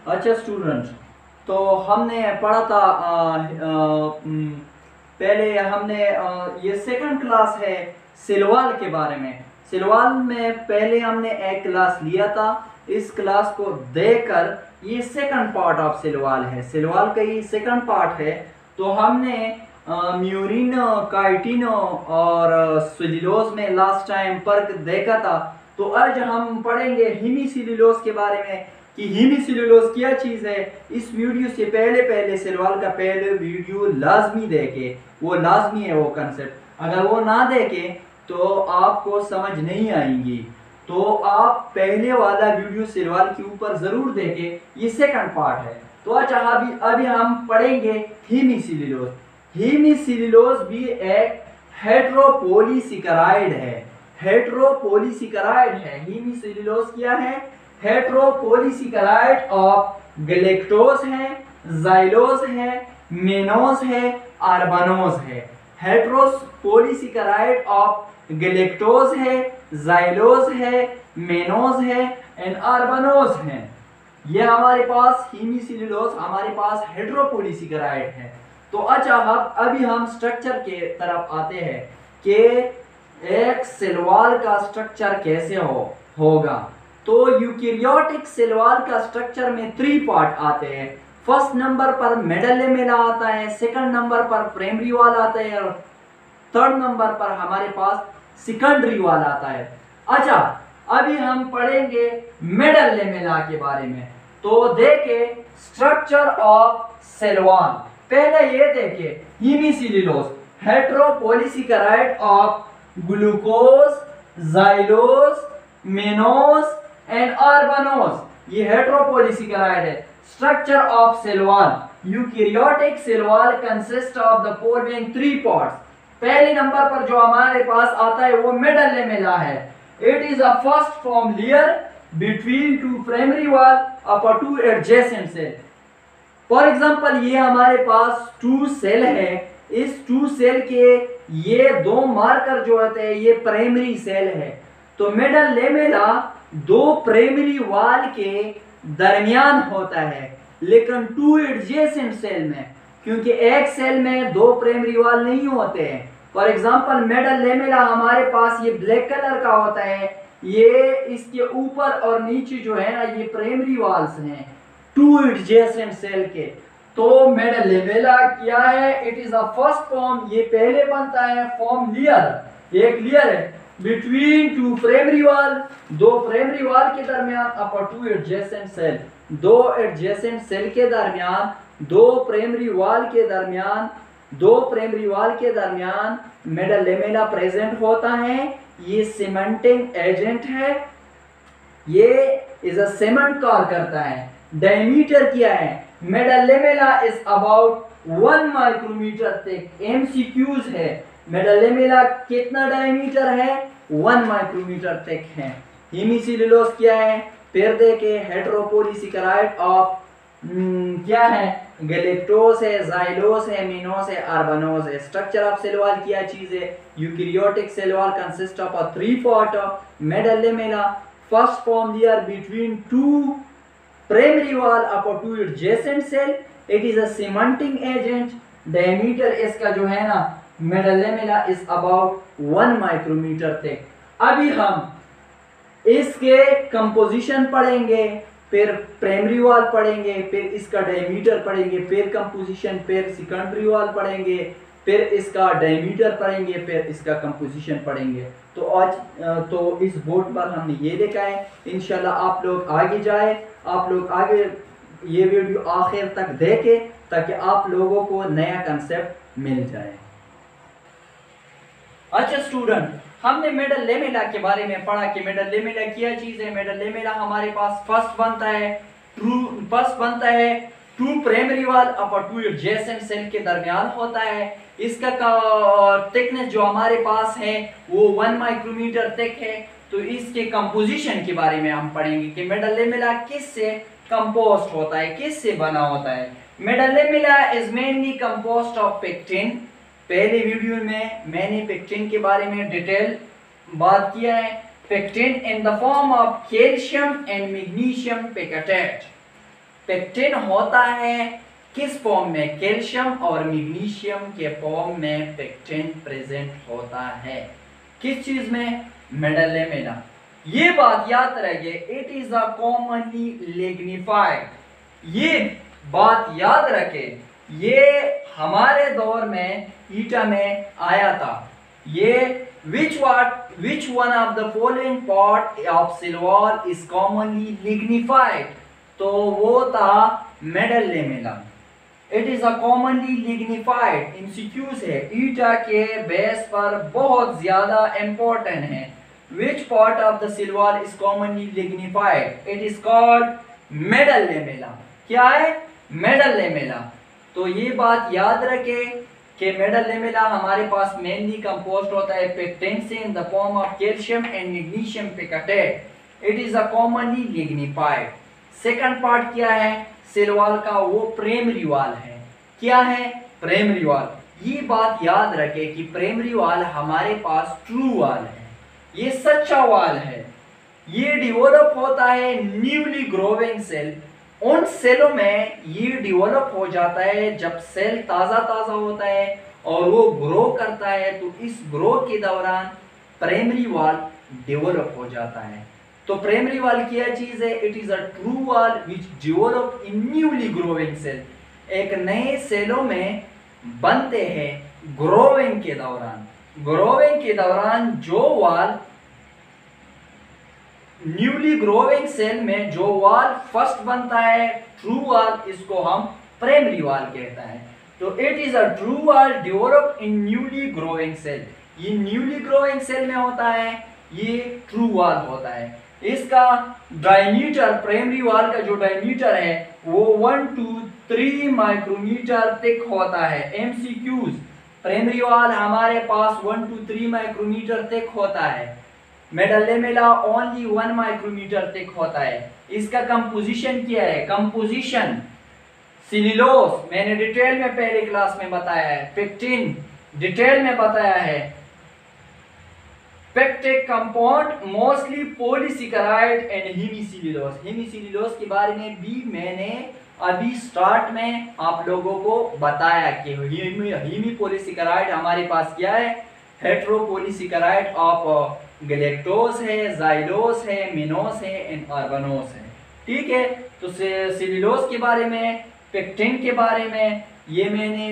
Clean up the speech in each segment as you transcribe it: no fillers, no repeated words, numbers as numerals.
अच्छा स्टूडेंट, तो हमने पढ़ा था पहले हमने ये सेकंड क्लास है सिलवाल के बारे में। सिलवाल में पहले हमने एक क्लास लिया था। इस क्लास को देखकर ये सेकंड पार्ट ऑफ सिलवाल है, सिलवाल का ये सेकंड पार्ट है। तो हमने म्यूरिनो, काइटिनो और सेल्यूलोज में लास्ट टाइम फर्क देखा था। तो आज हम पढ़ेंगे हेमीसेल्यूलोज के बारे में कि हेमीसेल्यूलोज क्या चीज़ है। इस वीडियो से पहले सिलवाल का पहले वीडियो लाजमी देखे, वो लाजमी है वो कंसेप्ट। अगर वो ना देखे तो आपको समझ नहीं आएंगी। तो आप पहले वाला वीडियो सिलवाल के ऊपर जरूर देखें, ये सेकंड पार्ट है। तो अच्छा अभी हम पढ़ेंगे हेमीसेल्यूलोज। हेमीसेल्यूलोज भी एक हेट्रोपोलीसेकेराइड है, हेट्रोपोलीसेकेराइड है। हेमीसेल्यूलोज क्या है? हेट्रोपोलीसेकेराइड ऑफ गैलेक्टोज है, जाइलोज है, मेनोज है, अर्बनोज है। हेट्रोपोलीसेकेराइड ऑफ गैलेक्टोज है, जाइलोज है, मेनोज है एंड अर्बनोज है। ये हमारे पास हेमीसेल्यूलोज हमारे पास हेट्रोपोलीसेकेराइड है। तो अच्छा अभी हम स्ट्रक्चर के तरफ आते हैं कि एक सेल का स्ट्रक्चर कैसे होगा। तो यूकेरियोटिक सेल का स्ट्रक्चर में 3 पार्ट आते हैं। फर्स्ट नंबर पर मिडल लेमेला आता है, सेकंड नंबर पर प्राइमरी वॉल आता है और थर्ड नंबर पर हमारे पास सेकेंडरी वॉल आता है। अच्छा अभी हम पढ़ेंगे मिडल लेमेला के बारे में। तो देखे स्ट्रक्चर ऑफ सेल वॉल। पहले ये देखे hemicellulose heteropolysaccharide of glucose, xylose, mannose and arabinose. ये हेट्रोपोलीसेकेराइड है। Structure of cell wall. Eukaryotic cell wall consist of the following 3 parts. पहले नंबर पर जो हमारे पास आता है वो मिडल लेमेला है। It is a first form layer between 2 primary wall upon 2 adjacent cell. For example ये हमारे पास 2 सेल है। इस 2 सेल के ये 2 मार्कर जो होते हैं ये प्राइमरी सेल है। तो मिडल लेमेला 2 प्राइमरी वॉल के दरमियान होता है, लेकिन 2 एडजेसेंट सेल में, क्योंकि एक सेल में 2 प्राइमरी वॉल नहीं होते हैं। फॉर एग्जांपल मिडल लेमेला हमारे पास ये ब्लैक कलर का होता है। ये इसके ऊपर और नीचे जो है ना ये प्राइमरी वॉल्स हैं 2 एडजेसेंट सेल के। तो मिडल लेमेला क्या है? It is a first form. ये पहले बनता है फॉर्म लेयर, एक लेयर है between 2 primary wall, 2 primary wall के दरमियान upon 2 adjacent cell, 2 adjacent cell के दरमियान, 2 प्राइमरी वॉल के दरमियान, 2 प्राइमरी वॉल के दरमियान मिडल लेमेला प्रेजेंट होता है। ये सीमेंटिंग एजेंट है, ये इज अ सीमेंट कॉल करता है। डायमीटर क्या है? Middle lamella is about 1 micrometre thick. MCQs है, मिडल लेमेला कितना डायमीटर है? 1 माइक्रोमीटर थिक है। हेमीसेल्यूलोज क्या है? फिर देखे हेट्रोपोलीसेकेराइड ऑफ क्या है? गैलेक्टोज है, जाइलोज है, मेनोज है, अर्बनोज है। स्ट्रक्चर ऑफ सेल वॉल क्या चीज है? Eukaryotic cell wall consist of 3 part of middle lamella, first form layer between 2 primary wall upon 2 adjacent cell. It is a cementing agent. Diameter इसका जो है ना middle lamella is about 1 micrometre thick. अभी हम इसके कंपोजिशन पढ़ेंगे, फिर primary wall पढ़ेंगे, फिर इसका डायमीटर पढ़ेंगे, फिर कंपोजिशन, फिर सेकेंडरी वॉल पढ़ेंगे, फिर इसका डायमीटर पढ़ेंगे, फिर इसका कंपोजिशन पढ़ेंगे। तो आज तो इस बोर्ड पर हमने ये लिखा है। इंशाल्लाह आप लोग आगे जाए, आप लोग आगे ये वीडियो आखिर तक देखें ताकि आप लोगों को नया कंसेप्ट मिल जाए। अच्छा स्टूडेंट, हमने मिडल लेमेला के बारे में पढ़ा कि मिडल लेमेला क्या चीज है। मिडल लेमेला हमारे पास फर्स्ट बनता है 2 primary wall upon 2 adjacent cell के दरमियान होता है। इसका थिकनेस जो हमारे पास है वो 1 माइक्रोमीटर थिक है। तो इसके कंपोजिशन के बारे में हम पढ़ेंगे कि मिडल लेमेला किससे कंपोस्ट होता है, किससे बना होता है। Middle lamella is mainly compost of pectin. पहले वीडियो में मैंने पेक्टिन के बारे में डिटेल बात किया है। Pectin in the form of calcium and magnesium pectate. Pectin होता है किस फॉर्म में? कैल्शियम और मैग्नीशियम के फॉर्म में पेक्टिन प्रेजेंट होता है। किस चीज में? मेडलेमेला। ये बात याद रखिए, it is a commonly lignified. ये बात याद रखें, ये हमारे दौर में ईटा में आया था। ये which one of the following part of silver is commonly lignified? तो वो था middle lamella. It is a commonly lignified. MCQs है, ईटा के बेस पर बहुत ज्यादा इंपॉर्टेंट है। Which part of the silver is commonly lignified? It is called मेडलेमेला। क्या है? मेडलेमेला। तो ये बात याद रखें कि मेडलेमेला हमारे पास मेनली कंपोस्ट होता है पेक्टिन से इन the form of calcium and magnesium pectate. It is a commonly lignified. Second part क्या है सिल्वर का? वो प्राइमरी वाल है। क्या है? Primary wall. ये बात याद रखें कि प्राइमरी वाल हमारे पास ट्रू वाल है, ये सच्चा वाल है। ये डेवलप होता है न्यूली ग्रोविंग सेल। उन सेलों में ये डेवलप हो जाता है जब सेल ताजा ताजा होता है और वो ग्रो करता है, तो इस ग्रो के दौरान प्राइमरी वाल डेवलप हो जाता है। तो प्राइमरी वाल क्या चीज है? It is a true wall which develop in newly growing cell. एक नए सेलों में बनते हैं ग्रोविंग के दौरान। ग्रोविंग के दौरान जो वाल न्यूली ग्रोविंग सेल में जो वाल फर्स्ट बनता है ट्रू वाल, इसको हम प्राइमरी वाल कहता है। तो it is a true wall develop in newly growing cell. ये न्यूली ग्रोविंग सेल में होता है, ये ट्रू वाल होता है। इसका डायमीटर, प्राइमरी वाल का जो डायमीटर है वो 1 to 3 माइक्रोमीटर थिक होता है। MCQs, प्राइमरी वाल हमारे पास 1 to 3 माइक्रोमीटर थिक होता है। मेडलेमेला ओनली 1 माइक्रोमीटर थिक होता है। इसका कंपोजिशन क्या है? कंपोजिशन सिल्यूलोज मैंने डिटेल में पहले क्लास में बताया है, पेक्टिन डिटेल में बताया है। Pectic compound mostly polysaccharide and hemicellulose. Hemicellulose के बारे में भी मैंने अभी स्टार्ट में आप लोगों को बताया कि हेमी पॉलीसेकेराइड हमारे पास क्या है? हेटेरोपॉलीसेकेराइड ऑफ गैलेक्टोज है, जाइलोज है, मिनोज है एंड अर्बनोज है। ठीक है, तो सेल्यूलोज के बारे में, पेक्टिन के बारे में ये मैंने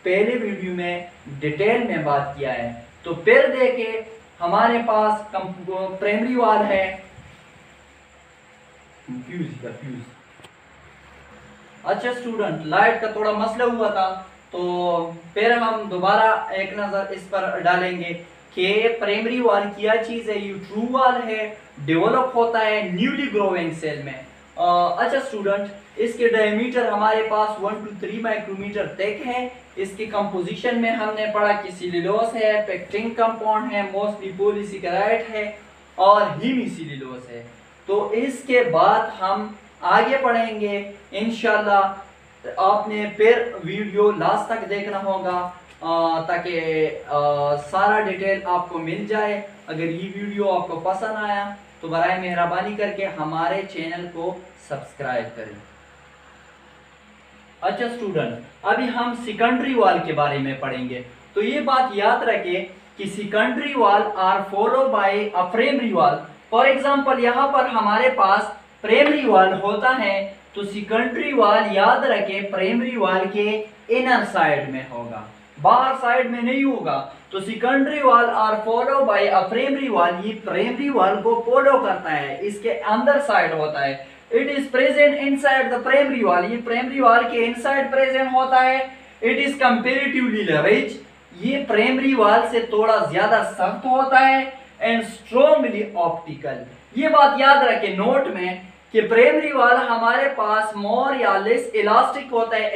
पहले वीडियो में डिटेल में बात किया है। तो फिर देखे हमारे पास प्राइमरी वाल है, अच्छा स्टूडेंट, लाइट का थोड़ा मसला हुआ था, तो फिर हम दोबारा एक नजर इस पर डालेंगे कि प्राइमरी वाल क्या चीज है। ये ट्रू वाल है, डेवलप होता है न्यूली ग्रोइंग सेल में। अच्छा स्टूडेंट, इसके डायमीटर हमारे पास 1 to 3 माइक्रोमीटर थिक है। इसके कंपोजिशन में हमने पढ़ा कि सेल्यूलोज है, पेक्टिन कंपाउंड है, मोस्टली पॉलीसेकेराइड है और हेमीसेल्यूलोज है। तो इसके बाद हम आगे पढ़ेंगे इंशाल्लाह। आपने फिर वीडियो लास्ट तक देखना होगा ताकि सारा डिटेल आपको मिल जाए। अगर ये वीडियो आपको पसंद आया तो बराए मेहरबानी करके हमारे चैनल को सब्सक्राइब करें। अच्छा स्टूडेंट, अभी हम सेकेंडरी वाल के बारे में पढ़ेंगे। तो ये बात याद रखें कि secondary wall are follow by a primary wall. For example यहाँ पर हमारे पास प्राइमरी वाल होता है, तो सेकेंडरी वाल याद रखें प्राइमरी वाल के इनर साइड में होगा, बाहर साइड में नहीं होगा। तो secondary wall are follow by a primary wall, ये प्राइमरी वाल को फॉलो करता है, इसके अंदर साइड होता है। It is present inside the primary wall, ये प्राइमरी वाल के इनसाइड प्रेजेंट होता है। इट इज कंपैरेटिवली रिच, ये प्राइमरी वाल से थोड़ा ज्यादा सख्त होता है एंड स्ट्रॉन्गली ऑप्टिकल। ये बात याद रखें नोट में कि प्राइमरी वाल हमारे पास मोर या लेस इलास्टिक होता है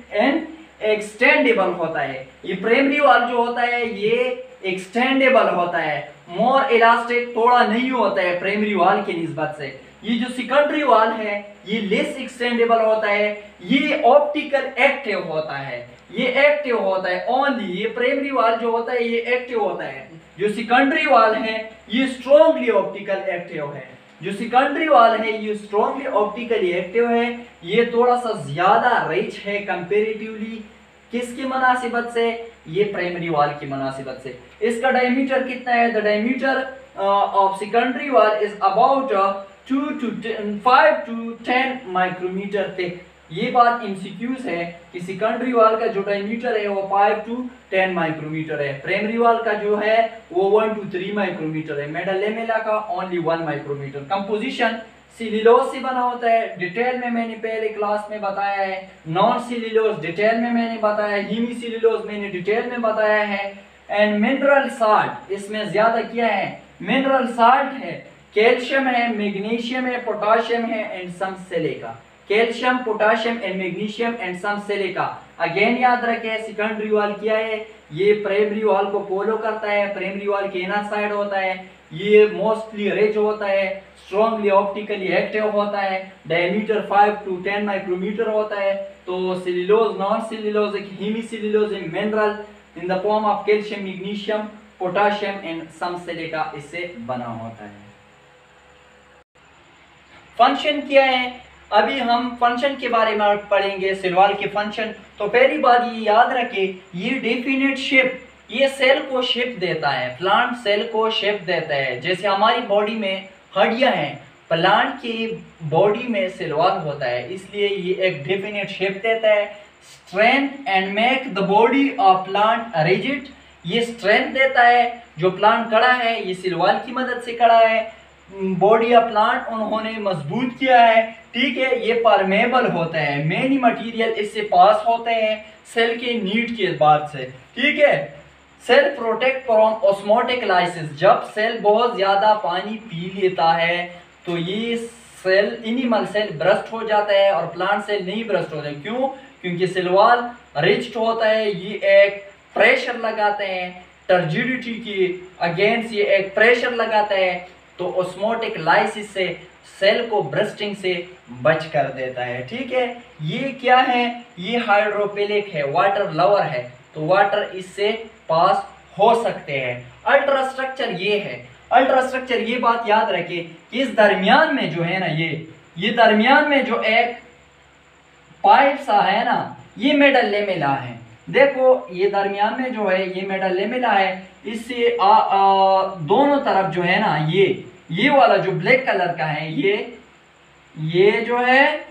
एंड एक्सटेंडेबल होता है। ये प्राइमरी वाल जो होता है ये एक्सटेंडेबल होता है, मोर इलास्टिक थोड़ा नहीं होता है प्राइमरी वाल के निस्बत से। ये जो सेकेंडरी वाल है ये लेस एक्सटेंडेबल होता है, ये ऑप्टिकल एक्टिव होता है, ये एक्टिव होता है ओनली। ये प्राइमरी वाल जो होता है ये एक्टिव होता है, जो सेकेंडरी वाल है ये स्ट्रॉन्गली ऑप्टिकल एक्टिव है। जो सेकेंडरी वाल है ये स्ट्रॉन्गली ऑप्टिकली एक्टिव है, ये थोड़ा सा ज्यादा रिच है कंपेरेटिवली, किसकी मुनासिबत से, ये प्राइमरी वाल की मुनासिबत से। इसका डायमीटर कितना है, the diameter of secondary wall is about 5 to 10 micrometre thick. ये बात एमसीक्यूज है कि सेकेंडरी वाल का जो डायमीटर है वो 5 to 10 माइक्रोमीटर है, प्राइमरी वाल का जो है वो 1 to 3 माइक्रोमीटर है, मेडल लेमेला का ओनली 1 माइक्रोमीटर। कंपोजिशन सेल्यूलोज से बना होता है, डिटेल में मैंने पहले क्लास में बताया है, नॉन सेल्यूलोज डिटेल में मैंने बताया है, हीमी सेल्यूलोज मैंने डिटेल में बताया है, एंड मिनरल साल्ट इसमें ज्यादा क्या है, मिनरल साल्ट है, कैल्शियम है, मैग्नीशियम है, पोटाशियम है and some silica. Calcium, potassium and magnesium and some silica. Again याद रखें सेकेंडरी वाल क्या है, ये प्राइमरी वाल को फॉलो करता है, प्राइमरी वाल के इनर साइड होता है, ये मोस्टली रिच होता है, स्ट्रॉन्गली ऑप्टिकली एक्टिव होता है, डायमीटर 5 to 10 माइक्रोमीटर होता है। तो cellulose, non cellulose, hemicellulose mineral in the form of calcium, magnesium, potassium and some silica इससे बना होता है। फंक्शन क्या है, अभी हम फंक्शन के बारे में पढ़ेंगे, सेल वॉल के फंक्शन। तो पहली बात ये याद रखें, ये डेफिनेट शेप, ये सेल को शेप देता है, प्लांट सेल को शेप देता है। जैसे हमारी बॉडी में हड्डियां हैं, प्लांट की बॉडी में सेल वॉल होता है, इसलिए ये एक डेफिनेट शेप देता है। Strength and make the body of plant rigid, ये स्ट्रेंथ देता है, जो प्लांट खड़ा है ये सेल वॉल की मदद से खड़ा है। बॉडी ऑफ प्लांट उन्होंने मजबूत किया है, ठीक है, ये परमेबल होता है, मेनी मटेरियल इससे पास होते हैं सेल के नीड के बाद से, ठीक है। Cell protect from osmotic lysis, जब सेल बहुत ज्यादा पानी पी लेता है तो ये सेल एनिमल सेल ब्रस्ट हो जाता है और प्लांट सेल नहीं ब्रस्ट होते। क्यों? क्योंकि सेल वॉल रिच्ड होता है, ये एक प्रेशर लगाते हैं टर्जिडिटी की अगेंस्ट, ये एक प्रेशर लगाता है, तो ऑस्मोटिक लाइसिस से सेल को ब्रस्टिंग से बच कर देता है, ठीक है। ये क्या है, ये हाइड्रोफिलिक है, वाटर लवर है, तो वाटर इससे पास हो सकते हैं। अल्ट्रा स्ट्रक्चर ये है, अल्ट्रा स्ट्रक्चर ये बात याद रखें कि इस दरमियान में जो है ना, ये दरमियान में जो एक पाइप सा है ना, ये मेडल लेमेला है। देखो ये दरमियान में जो है ये मेडल लेमेला है, इससे दोनों तरफ जो है ना, ये वाला जो ब्लैक कलर का है, ये जो है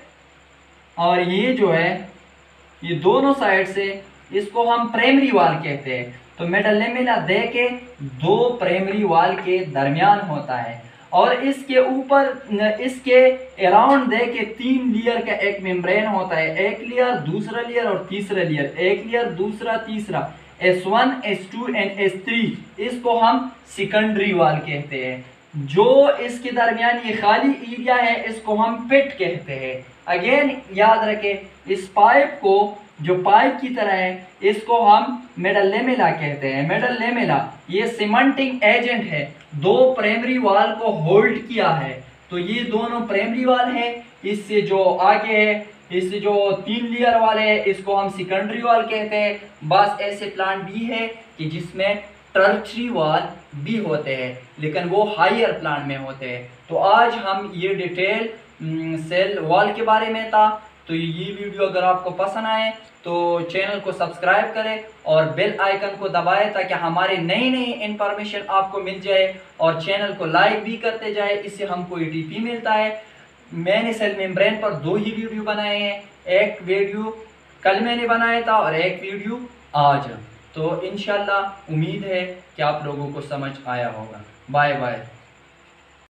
और ये जो है, ये दोनों साइड से इसको हम प्राइमरी वाल कहते हैं। तो मेडल लेमेला दे के दो प्राइमरी वाल के दरमियान होता है, और इसके ऊपर इसके अराउंड दे के 3 लेयर का एक मेम्ब्रेन होता है, एक लेयर, दूसरा लेयर और तीसरा लेयर, एक लेयर, दूसरा, तीसरा, S1, S2 एंड S3, इसको हम सेकेंडरी वाल कहते हैं। जो इसके दरमियान ये खाली एरिया है इसको हम पिट कहते हैं। अगेन याद रखें, इस पाइप को जो पाइप की तरह है इसको हम मेडल लेमेला कहते हैं। मेडल लेमेला ये सीमेंटिंग एजेंट है, दो प्राइमरी वाल को होल्ड किया है, तो ये दोनों प्राइमरी वाल है, इससे जो आगे है, इससे जो 3 लेयर वाले है इसको हम सेकेंडरी वाल कहते हैं। बस ऐसे प्लांट भी है कि जिसमें टर्चरी वाल भी होते हैं, लेकिन वो हायर प्लांट में होते हैं। तो आज हम ये डिटेल सेल वॉल के बारे में था। तो ये वीडियो अगर आपको पसंद आए तो चैनल को सब्सक्राइब करें और बेल आइकन को दबाएं ताकि हमारे नई नई इंफॉर्मेशन आपको मिल जाए, और चैनल को लाइक भी करते जाए, इससे हमको ETP मिलता है। मैंने सेल मेम्ब्रेन पर 2 ही वीडियो बनाए हैं, एक वीडियो कल मैंने बनाया था और एक वीडियो आज। तो इंशाल्लाह उम्मीद है कि आप लोगों को समझ आया होगा। Bye bye.